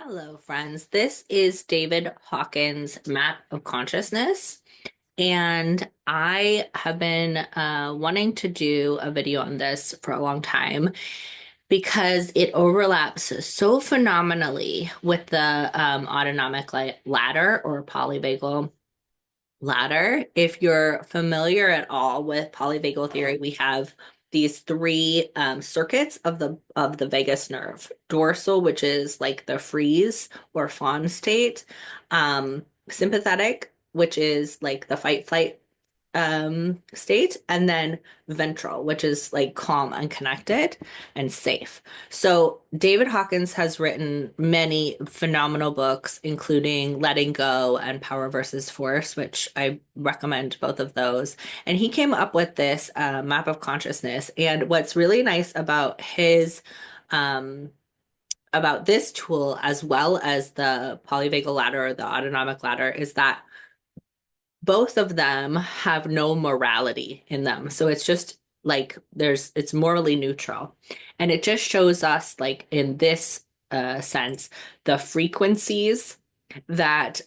Hello, friends. This is David Hawkins' Map of Consciousness, and I have been wanting to do a video on this for a long time because it overlaps so phenomenally with the autonomic ladder or polyvagal ladder. If you're familiar at all with polyvagal theory, we have these three circuits of the vagus nerve. Dorsal, which is like the freeze or fawn state. Sympathetic, which is like the fight flight state, and then ventral, which is like calm and connected and safe. So David Hawkins has written many phenomenal books, including Letting Go and Power versus Force, which I recommend both of those. And he came up with this map of consciousness. And what's really nice um, about this tool, as well as the polyvagal ladder or the autonomic ladder, is that both of them have no morality in them. So it's just like it's morally neutral. And it just shows us, like, in this sense, the frequencies that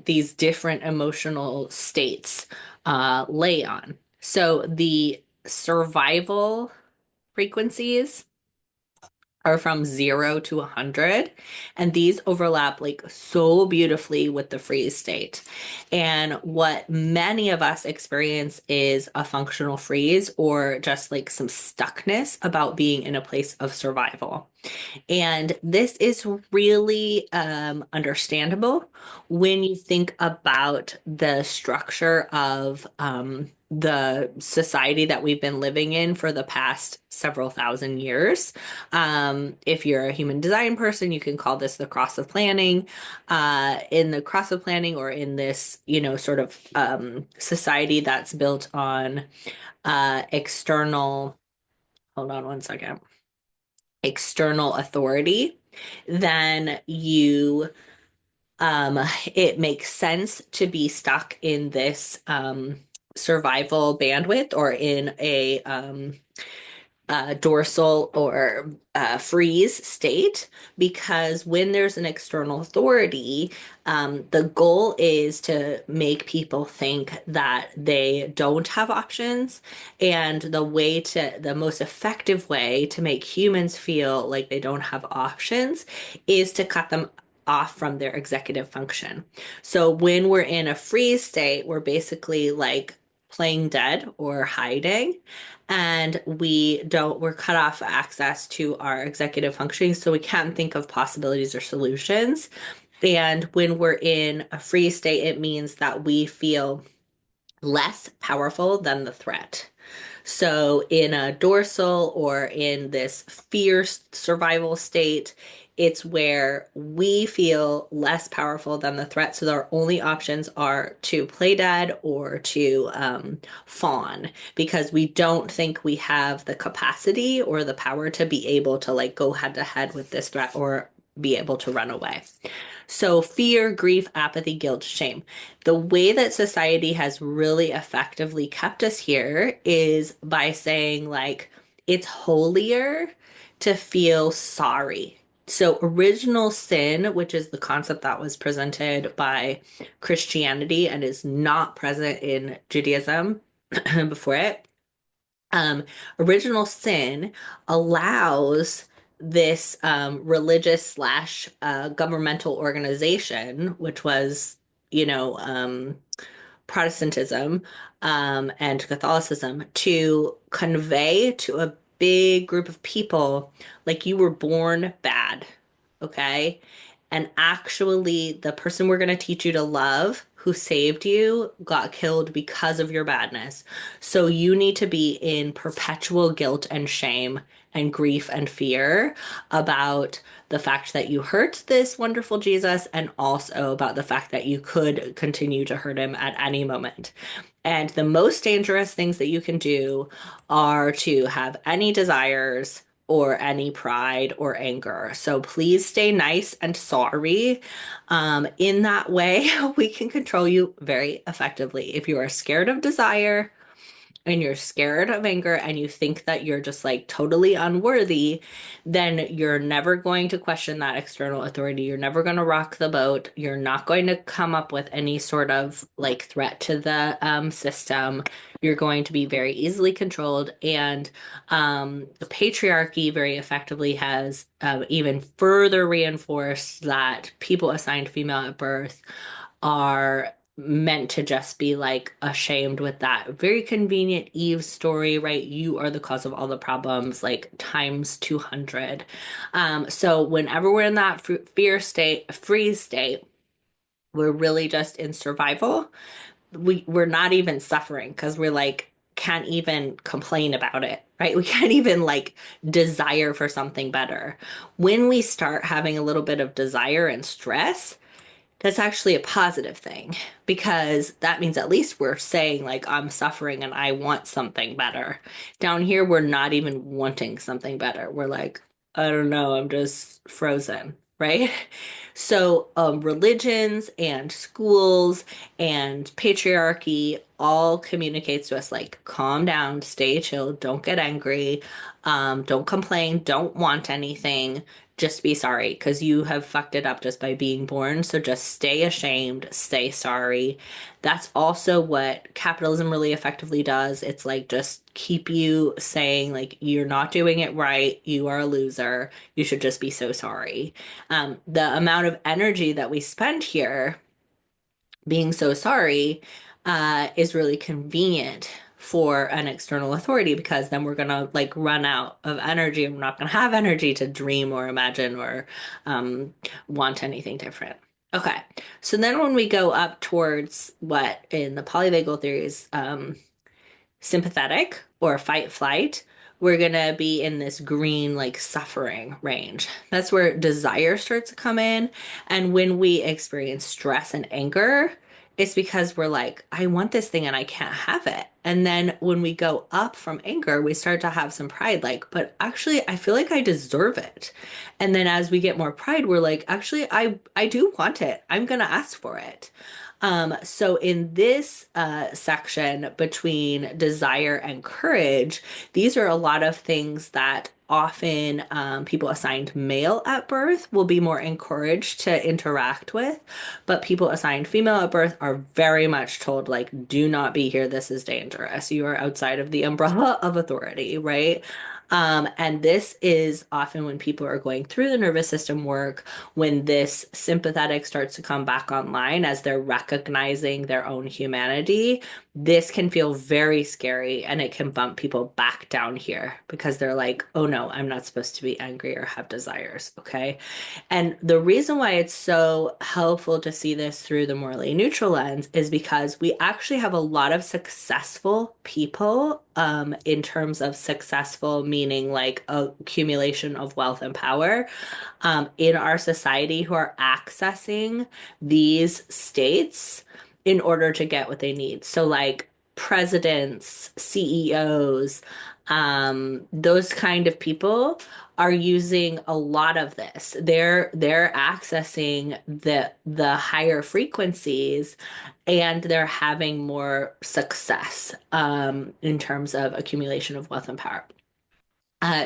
these different emotional states lay on. So the survival frequencies are from 0 to 100. And these overlap like so beautifully with the freeze state. And what many of us experience is a functional freeze or just like some stuckness about being in a place of survival. And this is really understandable when you think about the structure of the society that we've been living in for the past several thousand years. If you're a human design person, you can call this the cross of planning. In the cross of planning, or in this, sort of society that's built on external, hold on one second, external authority, then um it makes sense to be stuck in this survival bandwidth, or in a dorsal or freeze state, because when there's an external authority, the goal is to make people think that they don't have options. And the most effective way to make humans feel like they don't have options is to cut them off from their executive function. So when we're in a freeze state, we're basically like playing dead or hiding, and we're cut off access to our executive functioning, so we can't think of possibilities or solutions. And when we're in a free state, it means that we feel less powerful than the threat. So, in a dorsal or in this fierce survival state, it's where we feel less powerful than the threat. So, our only options are to play dead or to fawn, because we don't think we have the capacity or the power to be able to like go head to head with this threat or be able to run away. So, fear, grief, apathy, guilt, shame. The way that society has really effectively kept us here is by saying, like, it's holier to feel sorry. So, original sin, which is the concept that was presented by Christianity and is not present in Judaism before it, original sin allows this religious slash governmental organization, which was, you know, Protestantism and Catholicism, to convey to a big group of people, like, you were born bad, okay? And actually, the person we're going to teach you to love, who saved you, got killed because of your badness. So you need to be in perpetual guilt and shame and grief and fear about the fact that you hurt this wonderful Jesus, and also about the fact that you could continue to hurt him at any moment. And the most dangerous things that you can do are to have any desires or any pride or anger. So please stay nice and sorry. In that way, we can control you very effectively. If you are scared of desire, and you're scared of anger and you think that you're just like totally unworthy, then you're never going to question that external authority. You're never going to rock the boat. You're not going to come up with any sort of like threat to the system. You're going to be very easily controlled. And the patriarchy very effectively has even further reinforced that people assigned female at birth are meant to just be like ashamed with that very convenient Eve story, right? You are the cause of all the problems, like times 200. So whenever we're in that fear state, freeze state, we're really just in survival. We're not even suffering because we're like can't even complain about it, right? We can't even like desire for something better. When we start having a little bit of desire and stress, that's actually a positive thing because that means at least we're saying, like, I'm suffering and I want something better. Down here, we're not even wanting something better. We're like, I don't know, I'm just frozen, right? So, religions and schools and patriarchy all communicates to us like, calm down, stay chill, don't get angry, don't complain, don't want anything, just be sorry because you have fucked it up just by being born. So just stay ashamed, stay sorry. That's also what capitalism really effectively does. It's like just keep you saying like you're not doing it right, you are a loser, you should just be so sorry. The amount of energy that we spend here being so sorry is really convenient for an external authority because then we're gonna like run out of energy and we're not gonna have energy to dream or imagine or want anything different. Okay, so then when we go up towards what in the polyvagal theories sympathetic or fight flight, we're gonna be in this green, like suffering range. That's where desire starts to come in. And when we experience stress and anger, it's because we're like, I want this thing and I can't have it. And then when we go up from anger, we start to have some pride, like, but actually, I feel like I deserve it. And then as we get more pride, we're like, actually, I do want it. I'm gonna ask for it. So in this section between desire and courage, these are a lot of things that often people assigned male at birth will be more encouraged to interact with, but people assigned female at birth are very much told, like, do not be here. This is dangerous. You are outside of the umbrella of authority, right? And this is often when people are going through the nervous system work, when this sympathetic starts to come back online as they're recognizing their own humanity. This can feel very scary and it can bump people back down here because they're like, oh no, I'm not supposed to be angry or have desires. Okay. And the reason why it's so helpful to see this through the morally neutral lens is because we actually have a lot of successful people, in terms of successful, meaning like accumulation of wealth and power, in our society who are accessing these states in order to get what they need. So, like presidents, CEOs, those kind of people are using a lot of this. They're accessing the higher frequencies and they're having more success in terms of accumulation of wealth and power.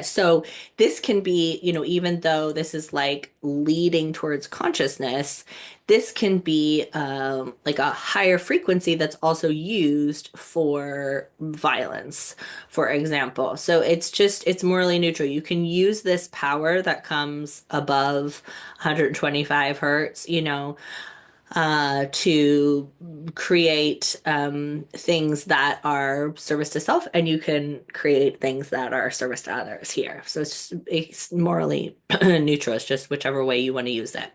So this can be, even though this is like leading towards consciousness, this can be like a higher frequency that's also used for violence, for example. So it's morally neutral. You can use this power that comes above 125 hertz, to create things that are service to self, and you can create things that are service to others here. So it's morally neutral. It's just whichever way you want to use it.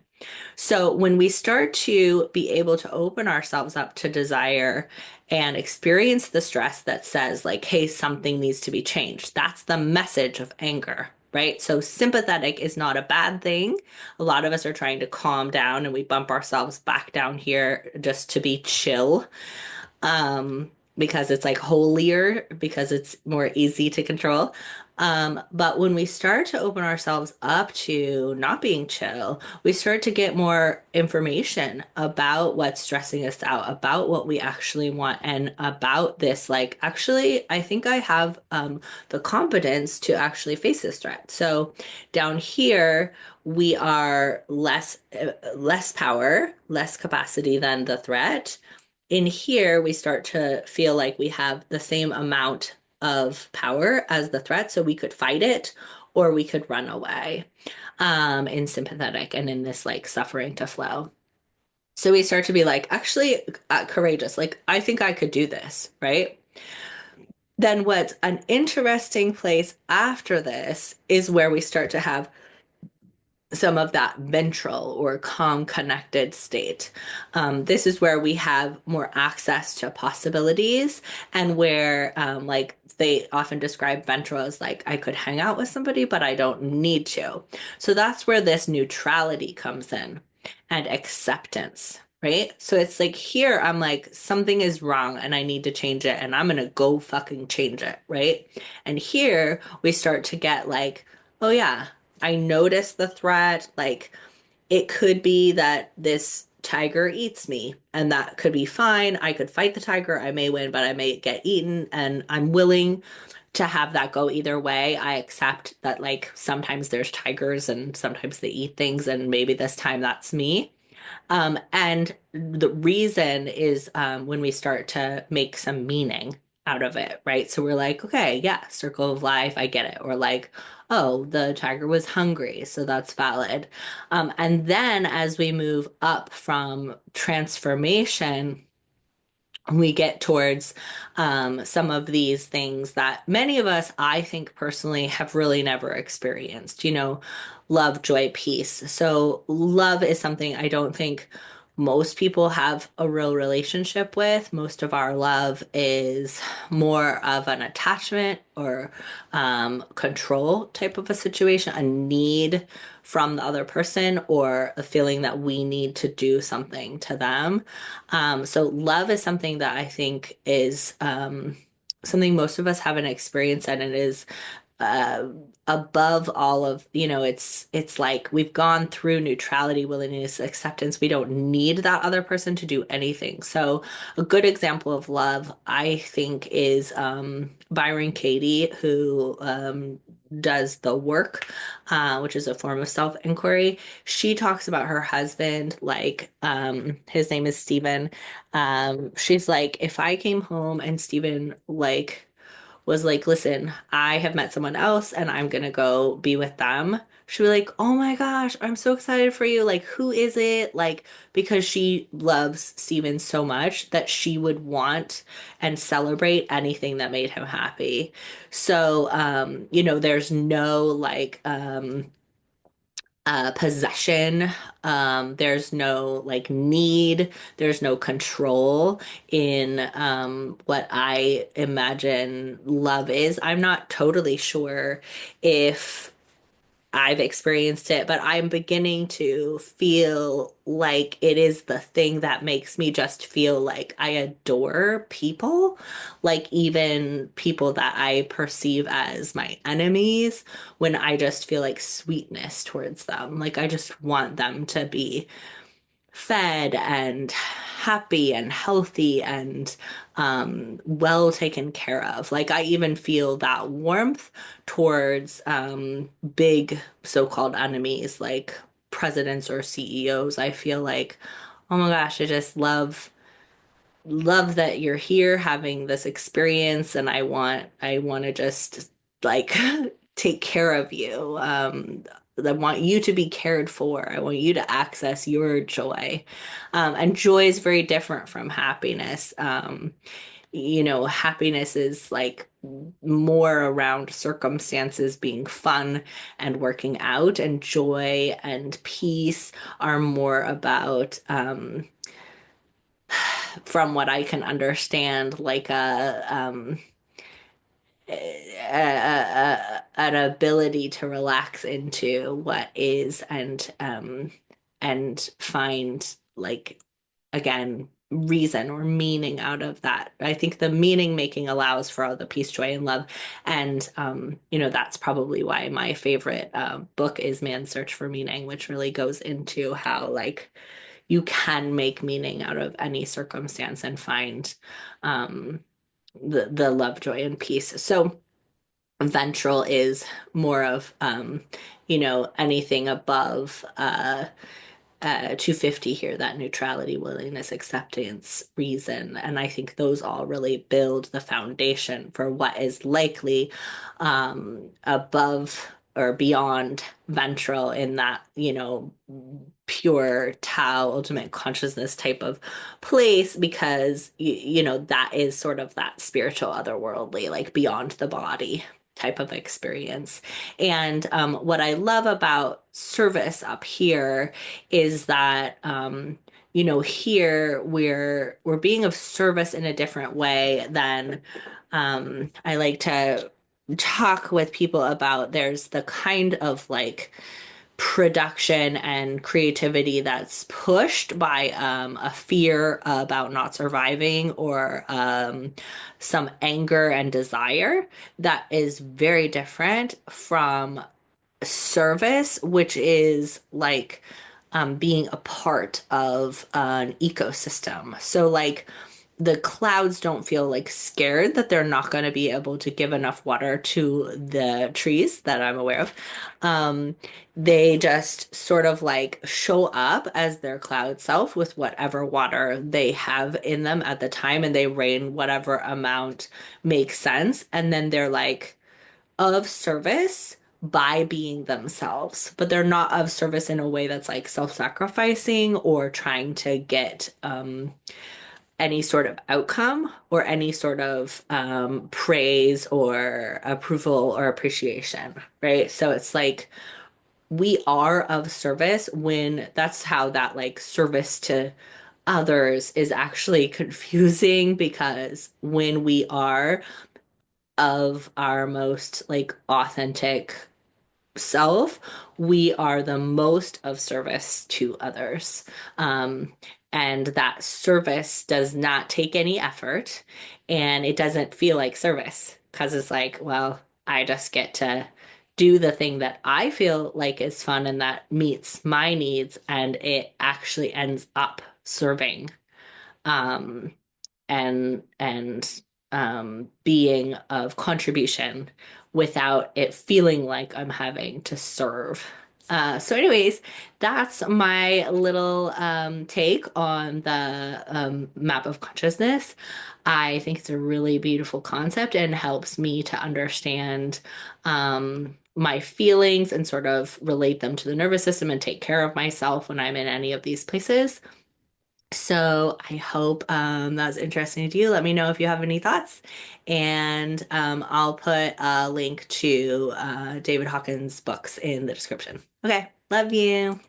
So when we start to be able to open ourselves up to desire and experience the stress that says like, hey, something needs to be changed, that's the message of anger, right? So sympathetic is not a bad thing. A lot of us are trying to calm down and we bump ourselves back down here just to be chill. Because it's like holier, because it's more easy to control. But when we start to open ourselves up to not being chill, we start to get more information about what's stressing us out, about what we actually want, and about this, like, actually, I think I have the competence to actually face this threat. So down here, we are less power, less capacity than the threat. In here, we start to feel like we have the same amount of power as the threat, so we could fight it or we could run away in sympathetic and in this like suffering to flow. So we start to be like, actually, courageous. Like, I think I could do this, right? Then what's an interesting place after this is where we start to have some of that ventral or calm connected state. This is where we have more access to possibilities and where like they often describe ventral as like I could hang out with somebody, but I don't need to. So that's where this neutrality comes in and acceptance. Right? So it's like here, I'm like, something is wrong and I need to change it and I'm gonna go fucking change it. Right? And here we start to get like, oh yeah, I noticed the threat. Like it could be that this tiger eats me, and that could be fine. I could fight the tiger. I may win, but I may get eaten, and I'm willing to have that go either way. I accept that, like, sometimes there's tigers and sometimes they eat things, and maybe this time that's me. And the reason is when we start to make some meaning out of it, right? So we're like, okay, yeah, circle of life, I get it. Or like, oh, the tiger was hungry, so that's valid. And then as we move up from transformation, we get towards some of these things that many of us, I think personally, have really never experienced, love, joy, peace. So, love is something I don't think most people have a real relationship with. Most of our love is more of an attachment or control type of a situation, a need from the other person, or a feeling that we need to do something to them. So love is something that I think is something most of us haven't experienced, and it is uh, above all of, it's like we've gone through neutrality, willingness, acceptance. We don't need that other person to do anything. So a good example of love, I think, is Byron Katie, who does the work, which is a form of self-inquiry. She talks about her husband, like his name is Stephen. She's like, if I came home and Stephen like was like, listen, I have met someone else and I'm gonna go be with them. She'd be like, oh my gosh, I'm so excited for you. Like, who is it? Like, because she loves Steven so much that she would want and celebrate anything that made him happy. So, there's no like, possession. There's no like need. There's no control in what I imagine love is. I'm not totally sure if I've experienced it, but I'm beginning to feel like it is the thing that makes me just feel like I adore people, like even people that I perceive as my enemies, when I just feel like sweetness towards them. Like I just want them to be fed and happy and healthy and well taken care of. Like I even feel that warmth towards big so-called enemies like presidents or CEOs. I feel like, oh my gosh, I just love that you're here having this experience and I want to just like take care of you. I want you to be cared for. I want you to access your joy. And joy is very different from happiness. Happiness is like more around circumstances being fun and working out, and joy and peace are more about from what I can understand, like an ability to relax into what is and find like again reason or meaning out of that. I think the meaning making allows for all the peace, joy, and love. And, that's probably why my favorite book is Man's Search for Meaning, which really goes into how, like, you can make meaning out of any circumstance and find um, the love, joy, and peace. So, ventral is more of, anything above 250 here, that neutrality, willingness, acceptance, reason. And I think those all really build the foundation for what is likely above or beyond ventral in that, pure Tao, ultimate consciousness type of place, because, that is sort of that spiritual, otherworldly, like beyond the body type of experience. And what I love about service up here is that here we're being of service in a different way than I like to talk with people about. There's the kind of like production and creativity that's pushed by a fear about not surviving, or some anger and desire that is very different from service, which is like being a part of an ecosystem. So, like, the clouds don't feel like scared that they're not going to be able to give enough water to the trees that I'm aware of. Um, they just sort of like show up as their cloud self with whatever water they have in them at the time, and they rain whatever amount makes sense. And then they're like, of service by being themselves, but they're not of service in a way that's like self-sacrificing or trying to get any sort of outcome or any sort of praise or approval or appreciation, right? So it's like we are of service when that's how that like service to others is actually confusing, because when we are of our most like authentic self, we are the most of service to others. Um, and that service does not take any effort, and it doesn't feel like service because it's like, well, I just get to do the thing that I feel like is fun and that meets my needs, and it actually ends up serving. Um, and being of contribution without it feeling like I'm having to serve. So anyways, that's my little take on the map of consciousness. I think it's a really beautiful concept and helps me to understand my feelings and sort of relate them to the nervous system and take care of myself when I'm in any of these places. So I hope that's interesting to you. Let me know if you have any thoughts. And I'll put a link to David Hawkins' books in the description. Okay, love you.